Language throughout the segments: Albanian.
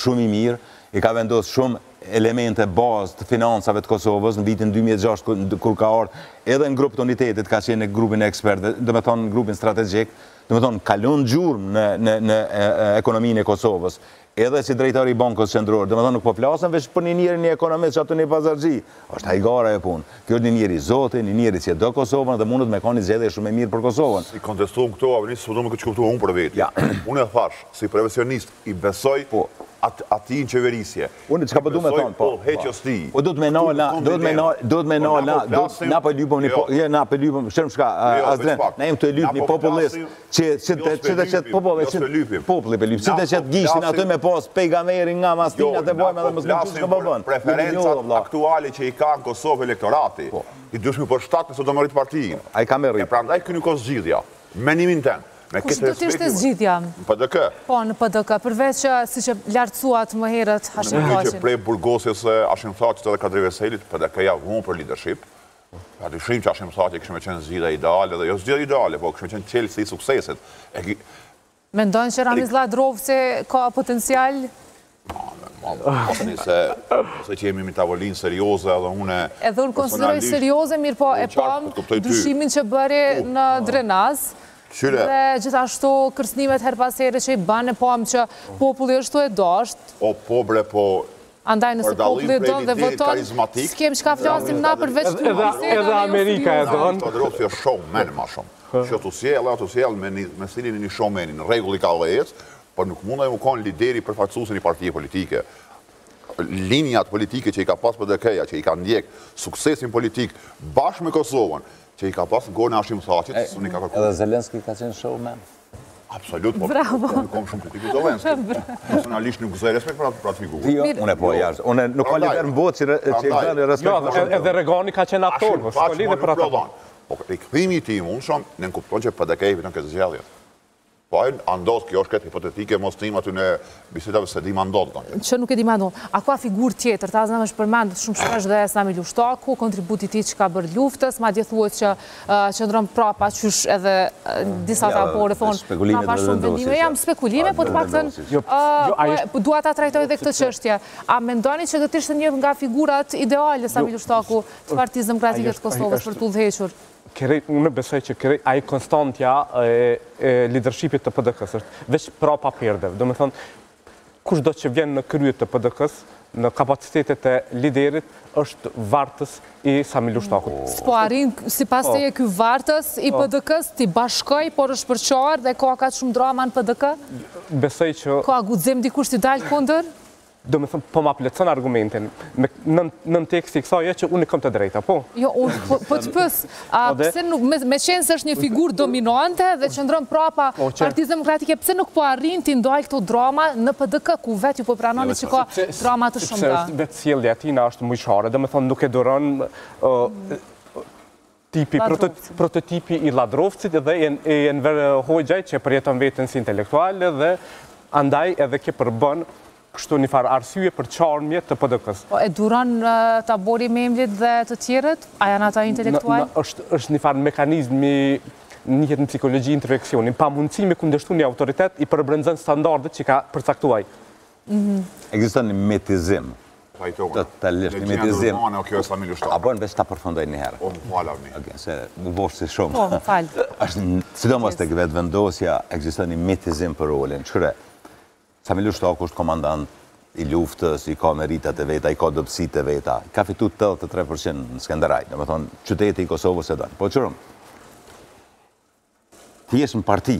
shumë i mirë, i ka vendosur shumë elemente bazë të financave të Kosovës në vitin 2006 kur ka ardhur edhe në grup të unitetit, ka qenë në grupin e ekspertëve, do të thonë në grupin strategjik, do të thonë kalon gjurmë në ekonominë e Kosovës. Edhe si drejtori i Bankës Qendrore, do të thonë nuk po flasëm veç për një njeri një ekonomist që aty një pazargji, është hajgara e punë. Kjo është një njeri zoti, një njeri që do Kosovën dhe mundet me ka një zgjedhje shumë e mirë për Kosovën. Si kontestuam këto, avenisë s'po do më këtë që kuptua unë për vetë. Unë e thash, si profesionist, i besoj ati në qeverisje. Unë që ka përdu me thonë, po. Heqës ti. Po do të me nalë, na për lypëm një po, na për lypëm, shërëm shka, Azdren, na jem të lypë një popullist, që të qëtë populli për lypë, që të qëtë gjishtin aty me pas pejgamberi nga mastinat e bojme dhe më s'më që më bëbën. Preferencat aktuali që i ka në Kosovë elektorati, i dushmi për 7 nësë do më rritë partijinë. A i ka me rritë. E prandaj kënë ko zgjidhja, menimin ten. Kush do t'ishte zgjidhja? Në PDK. Po, në PDK, përveç që si që lartësuat më herët Hashim Thaqin. Në që Thaqin. prej burgosjes Hashim Thaqit edhe Kadri Veselit, PDK-ja vunë për leadership. Pa dyshim që Hashim Thaqi kishme qenë zgjidhja ideale, dhe jo zgjidhja ideale, po kishme qenë qelësi i suksesit. Mendojnë që Ramiz Ladrovci ka potencial? Se që jemi me tavolinë serioze edhe une... Edhe unë konsideroj serioze, mirë po e pam ndryshimin që bëri në Drenaz, dhe gjithashtu kërcënimet her pas here që i banë e pam që populli është e dasht. O pobre, po... Andaj nëse populli do dhe voton, s'kem qka flasim na përveç të edhe Amerika e donë. Të adrovë është shumë, menë ma shumë. Që të sjellë me stilin një shumë meni, në regull i ka lejec, por nuk mund e më konë lideri përfaqësuesin i partije politike. Linjat politike që i ka pas PDK-ja, që i ka ndjek suksesin politik bashkë me Kosovën, që i ka pas në gorën e Hashim Thaqit, së një ka kërku. Edhe Zelenski ka qenë showman. Absolut, po kom shumë kritiku Zelenski. Personalisht nuk gëzoj respekt për atë figurë. Unë e po jashtë, unë nuk ka lider në botë që i gëzoj respekt për shumë. Edhe Regani ka qenë aktor, Hashim Thaqi më nuk prodhon. Po i këthimi ti mund shumë, në nënkupton që PDK-i vitën këtë zgjedhjet. Po e andot, kjo është këtë hipotetike, mos tim aty në bisedave se dim andot. Që nuk e dim andot. A ka figur tjetër, ta znam është përmendë shumë shpesh dhe Sami Lushtaku, kontributi ti që ka bërë luftës, ma dje thuhet që qëndron prapa qysh edhe disa të apore thonë, prapa shumë vendime, jam spekulime, po të pak thënë, dua ta trajtoj dhe këtë qështje. A mendoni që do të ishte një nga figurat ideale Sami Lushtaku të Partisë Demokratike të Kosovës për të udhëhequr? Unë besoj që a i konstantja e leadershipit të PDK-s është veç prapa perdeve. Do me thonë, kush do që vjen në kryet të PDK-s, në kapacitetet e liderit, është vartës i Sami Lushtakut. S'po arrin, si pas të e kjo vartës i PDK-s, ti bashkoj, por është përqarë dhe ka shumë drama në PDK? Besoj që... Ka gudzim dikush t'i dalë kundër? Do me thëmë, po ma pletëson argumentin, në teksti kësaj e që unë i kam të drejta, po? Jo, po të pës, me qenë se është një figur dominante dhe qëndron prapa Partisë Demokratike, pëse nuk po arrin t'i ndaj këto drama në PDK, ku vetë ju po pranoni që ka drama të shumëta? Sepse vetë sjellja e tina është mujqare, do me thëmë nuk e duron prototipi i Ladrovcit dhe e Enver Hoxhaj që përjeton vetën si intelektual dhe andaj edhe ke përbën kështu një farë arsye për qarmje të PDK-s. E duron të abori Memlit dhe të tjerët? A janë ata intelektual? është një farë mekanizmi njët në psikologi interveksionin, pa mundësi me kundështu një autoritet i përbrëndzën standardet që ka përcaktuaj. Ekziston një metizim. Totalisht një metizim. A bojnë veç ta përfundoj një herë. O, më falë avni. Se më bosh si shumë. Po, më falë. Sidomos të vetë vendosja, ekziston një metizim për rolin. Qëre, Sami Lushtaku është komandant i luftës, i ka meritat e veta, i ka dobësit e veta. Ka fitu 83% në Skenderaj, dhe me thonë, qyteti i Kosovës e dojnë. Po qërëm, ti jesh në parti,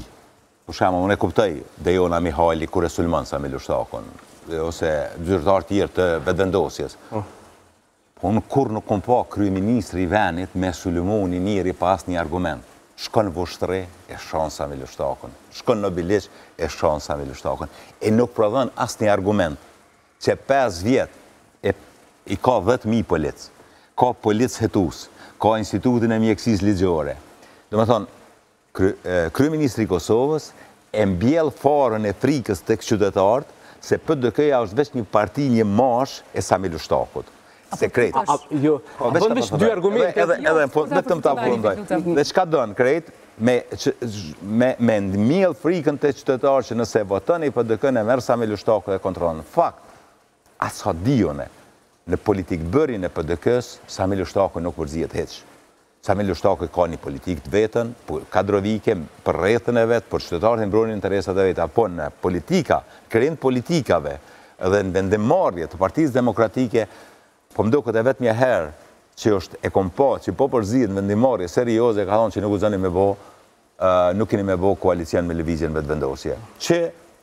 për shama, unë e kuptoj Dejona Mihajli, kur e sulmon Sami Lushtakun, ose zyrtar tjerë të vetëvendosjes. Po unë kur nuk kom pa kryeministri i venit me sulmoni njëri pas një argument. Shkon Vushtre, e shon Sami Lushtakun. Shkon në Biliq, e shon Sami Lushtakun. E nuk prodhon asë një argument që 5 vjet i ka 10.000 polic, ka polic hetus, ka institutin e mjekësis ligjore. Do me thonë, kryeministri i Kosovës e mbjell farën e frikës të qytetarët se PDK-ja është veç një parti, një mash e Sami Lushtakut. Sekret. Jo, bënë veç dy argumente. Edhe vetëm ta përndoj. Dhe qka dënë, krejt, me ndmjell frikën të qytetarë që nëse votoni PDK-n e merr Sami Lushtaku dhe kontrollon. Në fakt, as ha dione, në politikë bërin e PDK-s, Sami Lushtaku nuk përzihet hiç. Sami Lushtaku ka një politikë të vetën, kadrovike, për rrethën e vetë, për qytetarët e mbronin interesat e vetë, apo në politika, krijim politikave dhe në vendemarrje të Partisë Demokratike, po mduket e vetmja herë që është e kompa, që po përzihet në vendemarrje serioze, ka thonë që nuk uzoni me bo, nuk keni me bo koalicion me lëvizjen me të vendosje. Që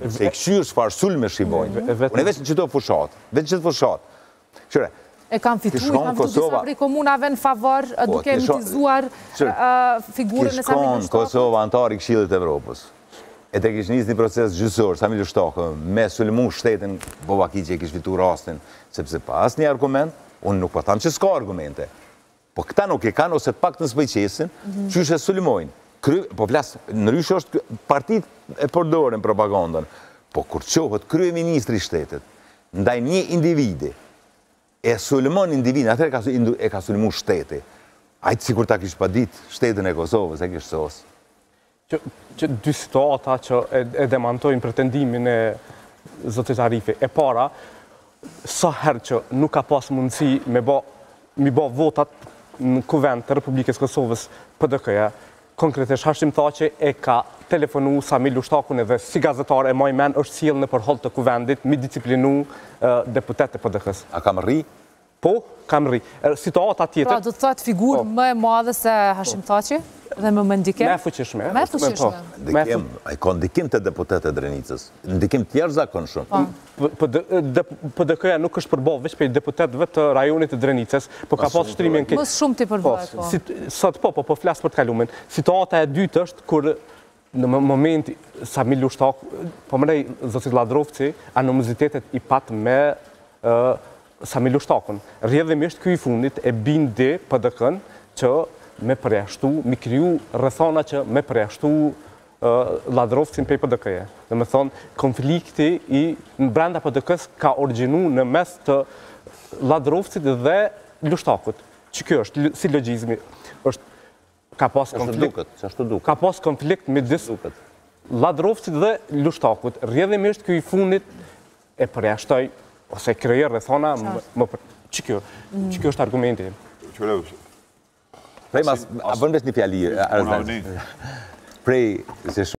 se i këshyrë çfarë sulme shqibojnë. Unë veç në qëto fushat, veç në qëto fushat. Qëre, e kam fitu disa prej komunave në favor, duke mitizuar figurën e Sami Lushtaku. Kosova antar i Këshillit Evropës. E të kishë njës një proces gjyqësor, Sami Lushtaku, me sulmu shtetin, Bobaki që e kishë fitu rastin, sepse pa asë një argument, unë nuk po thamë që s'ka argumente. Po këta nuk e kanë, ose të pak të nësbëjqesin, që është e sulmojnë. Po flasë, në ryshë është partit e përdoren propagandën, po kur qohët kryeministri shtetit, ndaj një individi, e sulmon individin, atër e ka sulmu shteti. Ajtë si kur ta kishë pa ditë shtetin e Kosovës, e kishë sos. Që dy situata që e demantojnë pretendimin e zotit Arifi. E para, sa herë që nuk ka pas mundësi mi bo votat në kuvend të Republikës Kosovës PDK-ja, konkretisht Hashim Thaçi e ka telefonu Sami Lushtakun edhe si gazetar e maj men është sjellë në përholl të kuvendit mi disciplinu deputet të PDK-s. A kam rri? Po, kam rri. Situata tjetër... Pra, do të thotë figurë më e madhe se Hashim Thaçi dhe më ndikim? Me fuqishme. Me fuqishme. A i ka ndikim të deputet e Drenicës. Ndikim tjerë zakon shumë. PDK-ja nuk është përbo veç për deputetëve të rajonit të Drenicës, po ka pas shtrimin... Mësë shumë të përbojë, po. Sot po flasë për të kalumin. Situata e dytë është kur në moment Sami Lushtaku, po mërej zotit Ladrovci, animozitetet i pat me Sami Lushtakun. Rrjedhimisht ky i fundit e bindi PDK-n që me përjashtu, mi kriju rrethana që me përjashtu Ladrovcin për PDK-je. Dhe me thonë, konflikti në brenda PDK-s ka originu në mes të Ladrovcit dhe Lushtakut. Që kjo është, si logjizmi, është ka pas konflikt me disë Ladrovcit dhe Lushtakut. Rrjedhimisht ky i fundit e përjashtoj, ose krije rrethana më për... Që kjo është argumenti? Prej mas, a bërën vesh një fjali, Arzan. Prej,